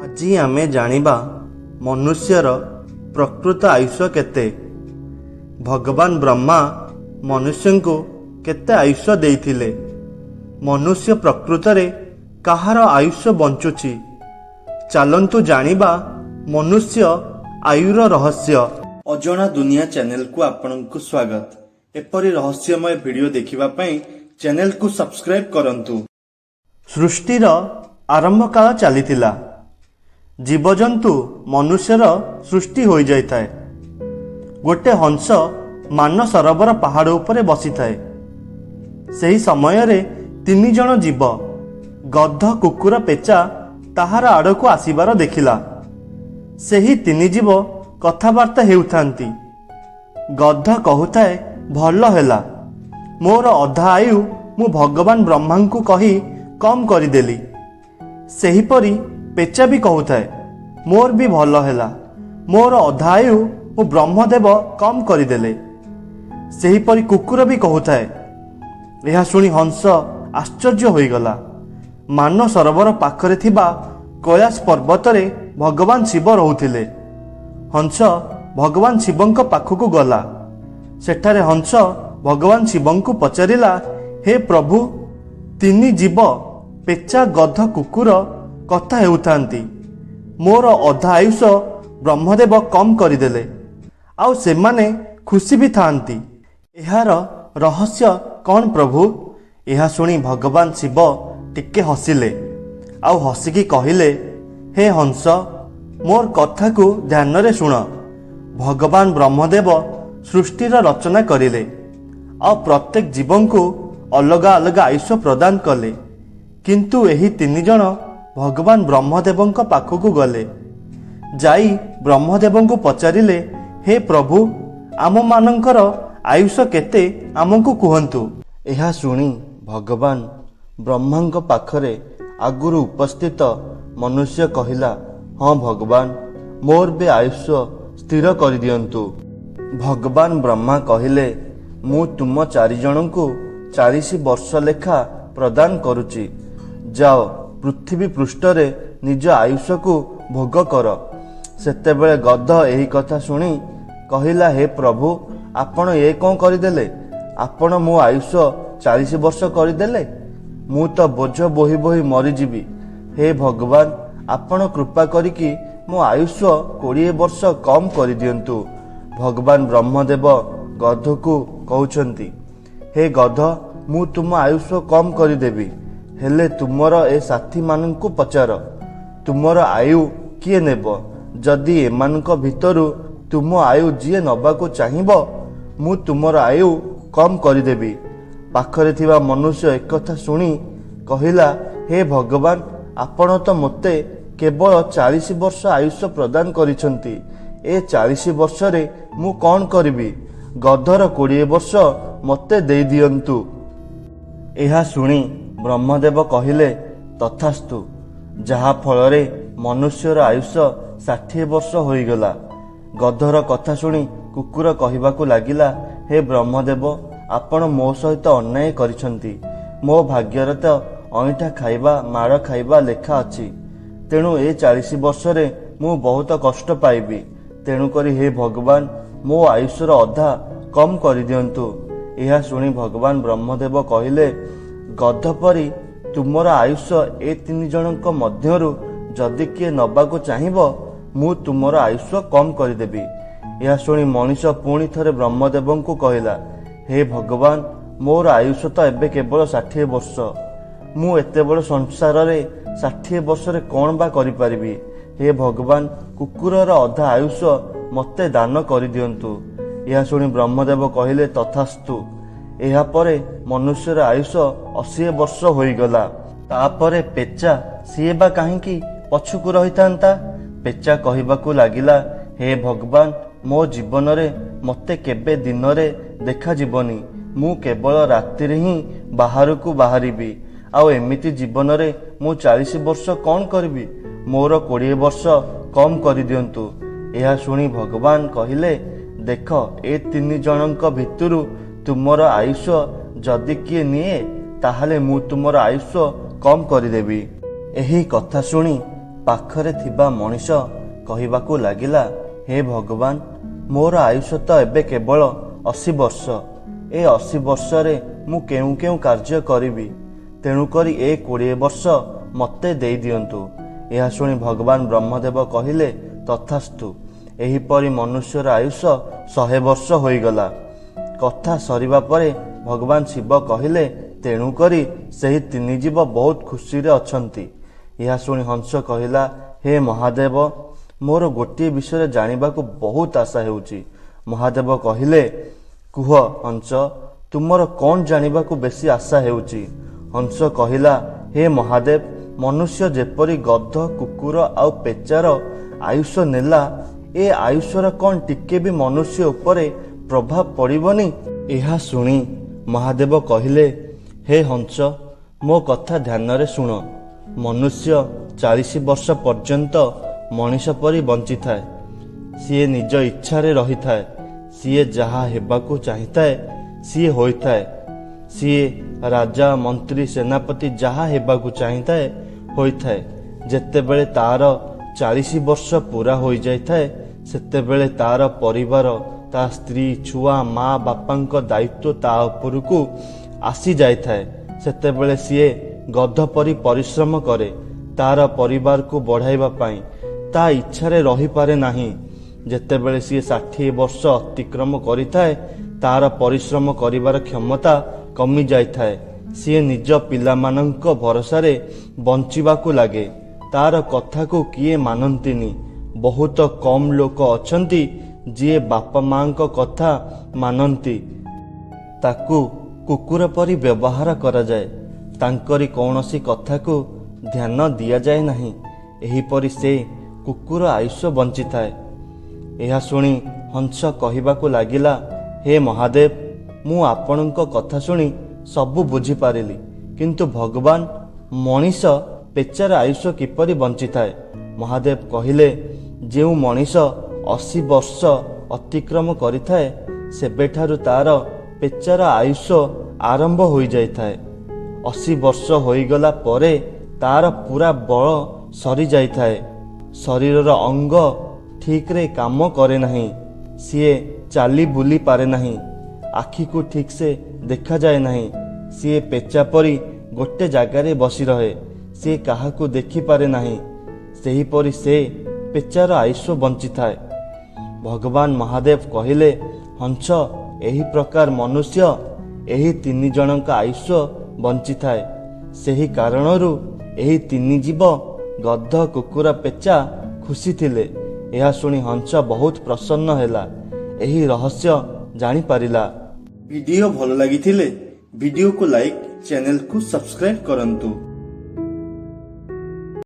ଆଜି ଆମେ ଜାଣିବା ମନୁଷ୍ୟର ପ୍ରକୃତ ଆୟୁଷ କେତେ। ଭଗବାନ ବ୍ରହ୍ମା ମନୁଷ୍ୟଙ୍କୁ କେତେ ଆୟୁଷ ଦେଇଥିଲେ? ମନୁଷ୍ୟ ପ୍ରକୃତରେ କାହାର ଆୟୁଷ ବଞ୍ଚୁଛି? ଚାଲନ୍ତୁ ଜାଣିବା ମନୁଷ୍ୟ ଆୟୁର ରହସ୍ୟ। ଅଜଣା ଦୁନିଆ ଚ୍ୟାନେଲକୁ ଆପଣଙ୍କୁ ସ୍ୱାଗତ। ଏପରି ରହସ୍ୟମୟ ଭିଡ଼ିଓ ଦେଖିବା ପାଇଁ ଚ୍ୟାନେଲକୁ ସବସ୍କ୍ରାଇବ କରନ୍ତୁ। ସୃଷ୍ଟିର ଆରମ୍ଭ କାଳ ଚାଲିଥିଲା। ଜୀବଜନ୍ତୁ ମନୁଷ୍ୟର ସୃଷ୍ଟି ହୋଇଯାଇଥାଏ। ଗୋଟେ ହଂସ ମାନସରୋବର ପାହାଡ଼ ଉପରେ ବସିଥାଏ। ସେହି ସମୟରେ 3 ଜଣ ଜୀବ ଗଧ, କୁକୁର, ପେଚା ତାହାର ଆଡ଼କୁ ଆସିବାର ଦେଖିଲା। ସେହି 3 ଜୀବ କଥାବାର୍ତ୍ତା ହେଉଥାନ୍ତି। ଗଧ କହୁଥାଏ, ଭଲ ହେଲା, ମୋର ଅଧା ଆୟୁ ମୁଁ ଭଗବାନ ବ୍ରହ୍ମାଙ୍କୁ କହି କମ୍ କରିଦେଲି। ସେହିପରି ପେଚା ବି କହୁଥାଏ, ମୋର ବି ଭଲ ହେଲା, ମୋର ଅଧା ଆୟୁ ମୁଁ ବ୍ରହ୍ମଦେବ କମ୍ କରିଦେଲେ। ସେହିପରି କୁକୁର ବି କହୁଥାଏ। ଏହା ଶୁଣି ହଂସ ଆଶ୍ଚର୍ଯ୍ୟ ହୋଇଗଲା। ମାନସରୋବର ପାଖରେ ଥିବା କୈଳାସ ପର୍ବତରେ ଭଗବାନ ଶିବ ରହୁଥିଲେ। ହଂସ ଭଗବାନ ଶିବଙ୍କ ପାଖକୁ ଗଲା। ସେଠାରେ ହଂସ ଭଗବାନ ଶିବଙ୍କୁ ପଚାରିଲା, ହେ ପ୍ରଭୁ, 3 ଜୀବ ପେଚା, ଗଧ, କୁକୁର କଥା ହେଉଥାନ୍ତି। ମୋର ଅଧା ଆୟୁଷ ବ୍ରହ୍ମଦେବ କମ୍ କରିଦେଲେ, ଆଉ ସେମାନେ ଖୁସି ବି ଥାଆନ୍ତି। ଏହାର ରହସ୍ୟ କ'ଣ ପ୍ରଭୁ? ଏହା ଶୁଣି ଭଗବାନ ଶିବ ଟିକେ ହସିଲେ, ଆଉ ହସିକି କହିଲେ, ହେ ହଂସ, ମୋର କଥାକୁ ଧ୍ୟାନରେ ଶୁଣ। ଭଗବାନ ବ୍ରହ୍ମଦେବ ସୃଷ୍ଟିର ରଚନା କରିଲେ, ଆଉ ପ୍ରତ୍ୟେକ ଜୀବଙ୍କୁ ଅଲଗା ଅଲଗା ଆୟୁଷ ପ୍ରଦାନ କଲେ। କିନ୍ତୁ ଏହି 3 ଜଣ ଭଗବାନ ବ୍ରହ୍ମଦେବଙ୍କ ପାଖକୁ ଗଲେ। ଯାଇ ବ୍ରହ୍ମଦେବଙ୍କୁ ପଚାରିଲେ, ହେ ପ୍ରଭୁ, ଆମମାନଙ୍କର ଆୟୁଷ କେତେ ଆମକୁ କୁହନ୍ତୁ। ଏହା ଶୁଣି ଭଗବାନ ବ୍ରହ୍ମାଙ୍କ ପାଖରେ ଆଗରୁ ଉପସ୍ଥିତ ମନୁଷ୍ୟ କହିଲା, ହଁ ଭଗବାନ, ମୋର ବି ଆୟୁଷ ସ୍ଥିର କରିଦିଅନ୍ତୁ। ଭଗବାନ ବ୍ରହ୍ମା କହିଲେ, ମୁଁ ତୁମ 4 ଜଣଙ୍କୁ 40 ବର୍ଷ ଲେଖା ପ୍ରଦାନ କରୁଛି। ଯାଅ, ପୃଥିବୀ ପୃଷ୍ଠରେ ନିଜ ଆୟୁଷକୁ ଭୋଗ କର। ସେତେବେଳେ ଗଧ ଏହି କଥା ଶୁଣି କହିଲା, ହେ ପ୍ରଭୁ, ଆପଣ ଏ କ'ଣ କରିଦେଲେ? ଆପଣ ମୋ ଆୟୁଷ 40 ବର୍ଷ କରିଦେଲେ। ମୁଁ ତ ବୋଝ ବୋହି ବୋହି ମରିଯିବି। ହେ ଭଗବାନ, ଆପଣ କୃପା କରିକି ମୋ ଆୟୁଷ 20 ବର୍ଷ କମ୍ କରିଦିଅନ୍ତୁ। ଭଗବାନ ବ୍ରହ୍ମଦେବ ଗଧକୁ କହୁଛନ୍ତି, ହେ ଗଧ, ମୁଁ ତୁମ ଆୟୁଷ କମ୍ କରିଦେବି, ହେଲେ ତୁମର ଏ ସାଥୀମାନଙ୍କୁ ପଚାର, ତୁମର ଆୟୁ କିଏ ନେବ? ଯଦି ଏମାନଙ୍କ ଭିତରୁ ତୁମ ଆୟୁ ଯିଏ ନେବାକୁ ଚାହିଁବ, ମୁଁ ତୁମର ଆୟୁ କମ୍ କରିଦେବି। ପାଖରେ ଥିବା ମନୁଷ୍ୟ ଏକଥା ଶୁଣି କହିଲା, ହେ ଭଗବାନ, ଆପଣ ତ ମୋତେ କେବଳ 40 ବର୍ଷ ଆୟୁଷ ପ୍ରଦାନ କରିଛନ୍ତି। ଏ 40 ବର୍ଷରେ ମୁଁ କ'ଣ କରିବି? ଗଧର 20 ବର୍ଷ ମୋତେ ଦେଇଦିଅନ୍ତୁ। ଏହା ଶୁଣି ବ୍ରହ୍ମଦେବ କହିଲେ, ତଥାସ୍ତୁ। ଯାହା ଫଳରେ ମନୁଷ୍ୟର ଆୟୁଷ 60 ବର୍ଷ ହୋଇଗଲା। ଗଧର କଥା ଶୁଣି କୁକୁର କହିବାକୁ ଲାଗିଲା, ହେ ବ୍ରହ୍ମଦେବ, ଆପଣ ମୋ ସହିତ ଅନ୍ୟାୟ କରିଛନ୍ତି। ମୋ ଭାଗ୍ୟରେ ତ ଅଇଁଠା ଖାଇବା, ମାଡ଼ ଖାଇବା ଲେଖା ଅଛି। ତେଣୁ ଏ 40 ବର୍ଷରେ ମୁଁ ବହୁତ କଷ୍ଟ ପାଇବି। ତେଣୁକରି ହେ ଭଗବାନ, ମୋ ଆୟୁଷର ଅଧା କମ୍ କରିଦିଅନ୍ତୁ। ଏହା ଶୁଣି ଭଗବାନ ବ୍ରହ୍ମଦେବ କହିଲେ, ଗଧ ପରି ତୁମର ଆୟୁଷ ଏ 3 ଜଣଙ୍କ ମଧ୍ୟରୁ ଯଦି କିଏ ନେବାକୁ ଚାହିଁବ, ମୁଁ ତୁମର ଆୟୁଷ କମ୍ କରିଦେବି। ଏହା ଶୁଣି ମଣିଷ ପୁଣି ଥରେ ବ୍ରହ୍ମଦେବଙ୍କୁ କହିଲା, ହେ ଭଗବାନ, ମୋର ଆୟୁଷ ତ ଏବେ କେବଳ 60 ବର୍ଷ। ମୁଁ ଏତେ ବଡ଼ ସଂସାରରେ 60 ବର୍ଷରେ କ'ଣ ବା କରିପାରିବି? ହେ ଭଗବାନ, କୁକୁରର ଅଧା ଆୟୁଷ ମୋତେ ଦାନ କରିଦିଅନ୍ତୁ। ଏହା ଶୁଣି ବ୍ରହ୍ମଦେବ କହିଲେ, ତଥାସ୍ତୁ। ଏହାପରେ ମନୁଷ୍ୟର ଆୟୁଷ 80 ବର୍ଷ ହୋଇଗଲା। ତାପରେ ପେଚା, ସିଏ ବା କାହିଁକି ପଛକୁ ରହିଥାନ୍ତା? ପେଚା କହିବାକୁ ଲାଗିଲା, ହେ ଭଗବାନ, ମୋ ଜୀବନରେ ମୋତେ କେବେ ଦିନରେ ଦେଖାଯିବନି। ମୁଁ କେବଳ ରାତିରେ ହିଁ ବାହାରକୁ ବାହାରିବି। ଆଉ ଏମିତି ଜୀବନରେ ମୁଁ 40 ବର୍ଷ କ'ଣ କରିବି? ମୋର 20 ବର୍ଷ କମ୍ କରିଦିଅନ୍ତୁ। ଏହା ଶୁଣି ଭଗବାନ କହିଲେ, ଦେଖ, ଏ 3 ଜଣଙ୍କ ଭିତରୁ ତୁମର ଆୟୁଷ ଯଦି କିଏ ନିଏ, ତାହେଲେ ମୁଁ ତୁମର ଆୟୁଷ କମ୍ କରିଦେବି। ଏହି କଥା ଶୁଣି ପାଖରେ ଥିବା ମଣିଷ କହିବାକୁ ଲାଗିଲା, ହେ ଭଗବାନ, ମୋର ଆୟୁଷ ତ ଏବେ କେବଳ 80 ବର୍ଷ। ଏ 80 ବର୍ଷରେ ମୁଁ କେଉଁ କେଉଁ କାର୍ଯ୍ୟ କରିବି, ତେଣୁକରି ଏ 20 ବର୍ଷ ମୋତେ ଦେଇଦିଅନ୍ତୁ। ଏହା ଶୁଣି ଭଗବାନ ବ୍ରହ୍ମଦେବ କହିଲେ, ତଥାସ୍ତୁ। ଏହିପରି ମନୁଷ୍ୟର ଆୟୁଷ 100 ବର୍ଷ ହୋଇଗଲା। କଥା ସରିବା ପରେ ଭଗବାନ ଶିବ କହିଲେ, ତେଣୁକରି ସେହି 3 ଜୀବ ବହୁତ ଖୁସିରେ ଅଛନ୍ତି। ଏହା ଶୁଣି ହଂସ କହିଲା, ହେ ମହାଦେବ, ମୋର ଗୋଟିଏ ବିଷୟରେ ଜାଣିବାକୁ ବହୁତ ଆଶା ହେଉଛି। ମହାଦେବ କହିଲେ, କୁହ ହଂସ, ତୁମର କ'ଣ ଜାଣିବାକୁ ବେଶୀ ଆଶା ହେଉଛି? ହଂସ କହିଲା, ହେ ମହାଦେବ, ମନୁଷ୍ୟ ଯେପରି ଗଧ, କୁକୁର ଆଉ ପେଚାର ଆୟୁଷ ନେଲା, ଏ ଆୟୁଷର କ'ଣ ଟିକେ ବି ମନୁଷ୍ୟ ଉପରେ ପ୍ରଭାବ ପଡ଼ିବନି? ଏହା ଶୁଣି ମହାଦେବ କହିଲେ, ହେ ହଂସ, ମୋ କଥା ଧ୍ୟାନରେ ଶୁଣ। ମନୁଷ୍ୟ 40 ବର୍ଷ ପର୍ଯ୍ୟନ୍ତ ମଣିଷ ପରି ବଞ୍ଚିଥାଏ। ସିଏ ନିଜ ଇଚ୍ଛାରେ ରହିଥାଏ। ସିଏ ଯାହା ହେବାକୁ ଚାହିଁଥାଏ ସିଏ ହୋଇଥାଏ। ସିଏ ରାଜା, ମନ୍ତ୍ରୀ, ସେନାପତି ଯାହା ହେବାକୁ ଚାହିଁଥାଏ ହୋଇଥାଏ। ଯେତେବେଳେ ତାର 40 ବର୍ଷ ପୁରା ହୋଇଯାଇଥାଏ, ସେତେବେଳେ ତାର ପରିବାର, ତା ସ୍ତ୍ରୀ, ଛୁଆ, ମା ବାପାଙ୍କ ଦାୟିତ୍ୱ ତା ଉପରକୁ ଆସିଯାଇଥାଏ। ସେତେବେଳେ ସିଏ ଗଧ ପରି ପରିଶ୍ରମ କରେ ତାର ପରିବାରକୁ ବଢ଼ାଇବା ପାଇଁ। ତା ଇଚ୍ଛାରେ ରହିପାରେ ନାହିଁ। ଯେତେବେଳେ ସିଏ 60 ବର୍ଷ ଅତିକ୍ରମ କରିଥାଏ, ତାର ପରିଶ୍ରମ କରିବାର କ୍ଷମତା କମିଯାଇଥାଏ। ସିଏ ନିଜ ପିଲାମାନଙ୍କ ଭରସାରେ ବଞ୍ଚିବାକୁ ଲାଗେ। ତାର କଥାକୁ କିଏ ମାନନ୍ତିନି। ବହୁତ କମ୍ ଲୋକ ଅଛନ୍ତି ଯିଏ ବାପା ମାଙ୍କ କଥା ମାନନ୍ତି। ତାକୁ କୁକୁର ପରି ବ୍ୟବହାର କରାଯାଏ। ତାଙ୍କରି କୌଣସି କଥାକୁ ଧ୍ୟାନ ଦିଆଯାଏ ନାହିଁ। ଏହିପରି ସେ କୁକୁର ଆୟୁଷ ବଞ୍ଚିଥାଏ। ଏହା ଶୁଣି ହଂସ କହିବାକୁ ଲାଗିଲା, ହେ ମହାଦେବ, ମୁଁ ଆପଣଙ୍କ କଥା ଶୁଣି ସବୁ ବୁଝିପାରିଲି, କିନ୍ତୁ ଭଗବାନ, ମଣିଷ ପେଚାର ଆୟୁଷ କିପରି ବଞ୍ଚିଥାଏ? ମହାଦେବ କହିଲେ, ଯେଉଁ ମଣିଷ 80 ବର୍ଷ ଅତିକ୍ରମ କରିଥାଏ, ସେବେଠାରୁ ତାର ପେଚାର ଆୟୁଷ ଆରମ୍ଭ ହୋଇଯାଇଥାଏ। 80 ବର୍ଷ ହୋଇଗଲା ପରେ ତାର ପୁରା ବଳ ସରିଯାଇଥାଏ। ଶରୀରର ଅଙ୍ଗ ଠିକରେ କାମ କରେ ନାହିଁ। ସିଏ ଚାଲି ବୁଲି ପାରେ ନାହିଁ। ଆଖିକୁ ଠିକସେ ଦେଖାଯାଏ ନାହିଁ। ସିଏ ପେଚା ପରି ଗୋଟେ ଜାଗାରେ ବସି ରହେ। ସିଏ କାହାକୁ ଦେଖିପାରେ ନାହିଁ। ସେହିପରି ସେ ପେଚାର ଆୟୁଷ ବଞ୍ଚିଥାଏ। ଭଗବାନ ମହାଦେବ କହିଲେ, ହଂସ, ଏହି ପ୍ରକାର ମନୁଷ୍ୟ ଏହି 3 ଜଣଙ୍କ ଆୟୁଷ ବଞ୍ଚିଥାଏ। ସେହି କାରଣରୁ ଏହି 3 ଜୀବ, ଗଧ, କୁକୁର, ପେଚା ଖୁସି ଥିଲେ। ଏହା ଶୁଣି ହଂସ ବହୁତ ପ୍ରସନ୍ନ ହେଲା। ଏହି ରହସ୍ୟ ଜାଣିପାରିଲା। ଭିଡ଼ିଓ ଭଲ ଲାଗିଥିଲେ ଭିଡ଼ିଓକୁ ଲାଇକ୍, ଚ୍ୟାନେଲକୁ ସବସ୍କ୍ରାଇବ୍ କରନ୍ତୁ।